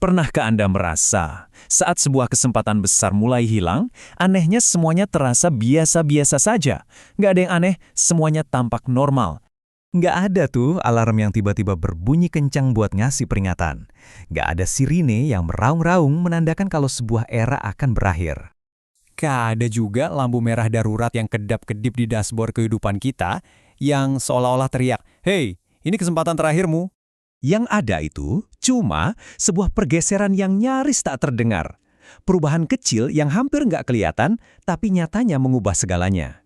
Pernahkah Anda merasa saat sebuah kesempatan besar mulai hilang, anehnya semuanya terasa biasa-biasa saja? Nggak ada yang aneh, semuanya tampak normal. Nggak ada tuh alarm yang tiba-tiba berbunyi kencang buat ngasih peringatan. Nggak ada sirine yang meraung-raung menandakan kalau sebuah era akan berakhir. Nggak ada juga lampu merah darurat yang kedap-kedip di dashboard kehidupan kita, yang seolah-olah teriak, "Hei, ini kesempatan terakhirmu." Yang ada itu cuma sebuah pergeseran yang nyaris tak terdengar. Perubahan kecil yang hampir nggak kelihatan, tapi nyatanya mengubah segalanya.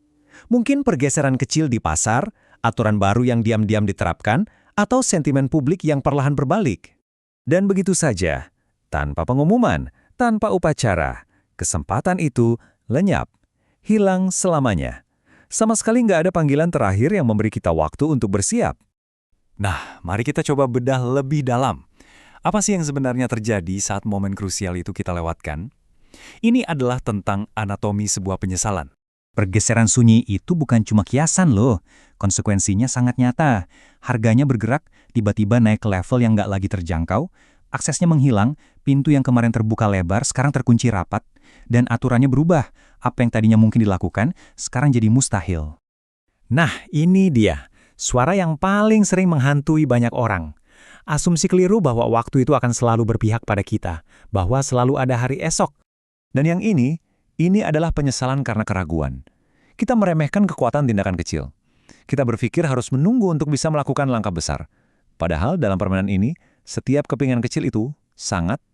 Mungkin pergeseran kecil di pasar, aturan baru yang diam-diam diterapkan, atau sentimen publik yang perlahan berbalik. Dan begitu saja, tanpa pengumuman, tanpa upacara, kesempatan itu lenyap, hilang selamanya. Sama sekali nggak ada panggilan terakhir yang memberi kita waktu untuk bersiap. Nah, mari kita coba bedah lebih dalam. Apa sih yang sebenarnya terjadi saat momen krusial itu kita lewatkan? Ini adalah tentang anatomi sebuah penyesalan. Pergeseran sunyi itu bukan cuma kiasan loh. Konsekuensinya sangat nyata. Harganya bergerak, tiba-tiba naik ke level yang nggak lagi terjangkau, aksesnya menghilang, pintu yang kemarin terbuka lebar sekarang terkunci rapat, dan aturannya berubah. Apa yang tadinya mungkin dilakukan, sekarang jadi mustahil. Nah, ini dia. Suara yang paling sering menghantui banyak orang. Asumsi keliru bahwa waktu itu akan selalu berpihak pada kita, bahwa selalu ada hari esok. Dan yang ini adalah penyesalan karena keraguan. Kita meremehkan kekuatan tindakan kecil. Kita berpikir harus menunggu untuk bisa melakukan langkah besar. Padahal dalam permainan ini, setiap kepingan kecil itu sangat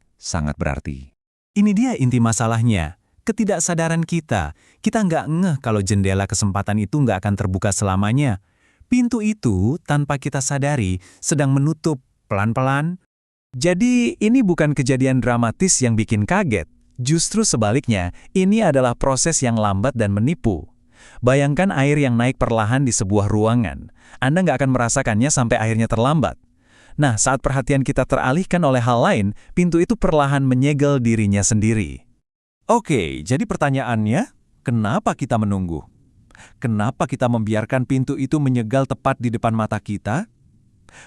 berarti. Ini dia inti masalahnya. Ketidaksadaran kita. Kita nggak ngeh kalau jendela kesempatan itu nggak akan terbuka selamanya. Pintu itu, tanpa kita sadari, sedang menutup pelan-pelan. Jadi, ini bukan kejadian dramatis yang bikin kaget. Justru sebaliknya, ini adalah proses yang lambat dan menipu. Bayangkan air yang naik perlahan di sebuah ruangan. Anda nggak akan merasakannya sampai akhirnya terlambat. Nah, saat perhatian kita teralihkan oleh hal lain, pintu itu perlahan menyegel dirinya sendiri. Oke, jadi pertanyaannya, kenapa kita menunggu? Kenapa kita membiarkan pintu itu menyegal tepat di depan mata kita?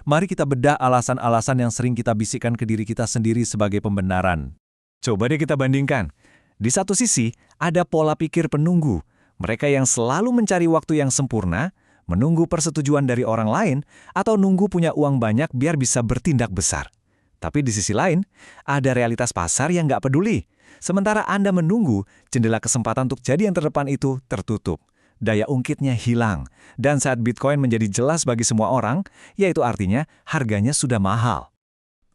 Mari kita bedah alasan-alasan yang sering kita bisikkan ke diri kita sendiri sebagai pembenaran. Coba deh kita bandingkan. Di satu sisi, ada pola pikir penunggu. Mereka yang selalu mencari waktu yang sempurna, menunggu persetujuan dari orang lain, atau nunggu punya uang banyak biar bisa bertindak besar. Tapi di sisi lain, ada realitas pasar yang nggak peduli. Sementara Anda menunggu, jendela kesempatan untuk jadi yang terdepan itu tertutup. Daya ungkitnya hilang, dan saat Bitcoin menjadi jelas bagi semua orang, yaitu artinya harganya sudah mahal.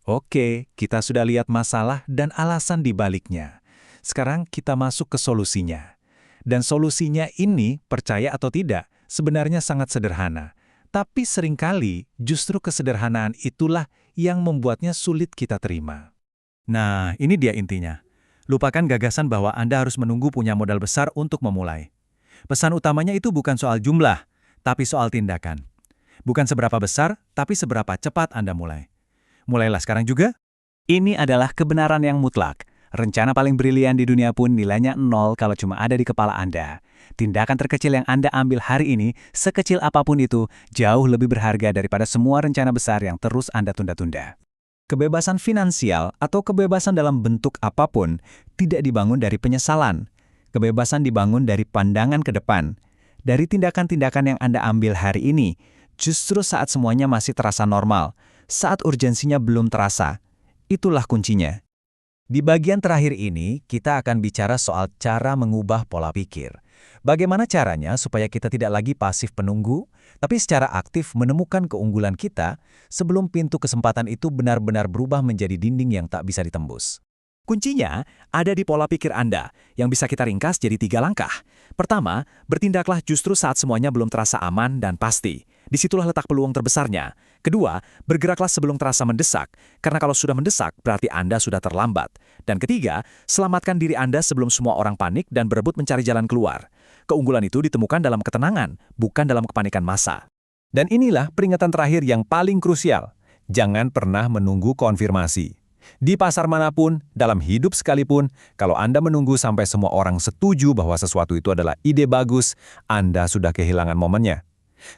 Oke, kita sudah lihat masalah dan alasan di baliknya. Sekarang kita masuk ke solusinya. Dan solusinya ini, percaya atau tidak, sebenarnya sangat sederhana. Tapi seringkali justru kesederhanaan itulah yang membuatnya sulit kita terima. Nah, ini dia intinya. Lupakan gagasan bahwa Anda harus menunggu punya modal besar untuk memulai. Pesan utamanya itu bukan soal jumlah, tapi soal tindakan. Bukan seberapa besar, tapi seberapa cepat Anda mulai. Mulailah sekarang juga. Ini adalah kebenaran yang mutlak. Rencana paling brilian di dunia pun nilainya 0 kalau cuma ada di kepala Anda. Tindakan terkecil yang Anda ambil hari ini, sekecil apapun itu, jauh lebih berharga daripada semua rencana besar yang terus Anda tunda-tunda. Kebebasan finansial atau kebebasan dalam bentuk apapun tidak dibangun dari penyesalan. Kebebasan dibangun dari pandangan ke depan. Dari tindakan-tindakan yang Anda ambil hari ini, justru saat semuanya masih terasa normal, saat urgensinya belum terasa. Itulah kuncinya. Di bagian terakhir ini, kita akan bicara soal cara mengubah pola pikir. Bagaimana caranya supaya kita tidak lagi pasif penunggu, tapi secara aktif menemukan keunggulan kita sebelum pintu kesempatan itu benar-benar berubah menjadi dinding yang tak bisa ditembus. Kuncinya ada di pola pikir Anda, yang bisa kita ringkas jadi 3 langkah. Pertama, bertindaklah justru saat semuanya belum terasa aman dan pasti. Disitulah letak peluang terbesarnya. Kedua, bergeraklah sebelum terasa mendesak, karena kalau sudah mendesak, berarti Anda sudah terlambat. Dan ketiga, selamatkan diri Anda sebelum semua orang panik dan berebut mencari jalan keluar. Keunggulan itu ditemukan dalam ketenangan, bukan dalam kepanikan massa. Dan inilah peringatan terakhir yang paling krusial. Jangan pernah menunggu konfirmasi. Di pasar manapun, dalam hidup sekalipun, kalau Anda menunggu sampai semua orang setuju bahwa sesuatu itu adalah ide bagus, Anda sudah kehilangan momennya.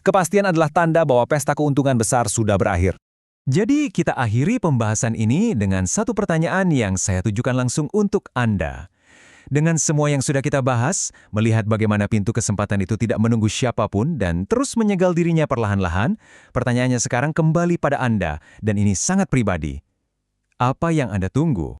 Kepastian adalah tanda bahwa pesta keuntungan besar sudah berakhir. Jadi kita akhiri pembahasan ini dengan satu pertanyaan yang saya tujukan langsung untuk Anda. Dengan semua yang sudah kita bahas, melihat bagaimana pintu kesempatan itu tidak menunggu siapapun dan terus menyegal dirinya perlahan-lahan, pertanyaannya sekarang kembali pada Anda, dan ini sangat pribadi. Apa yang Anda tunggu?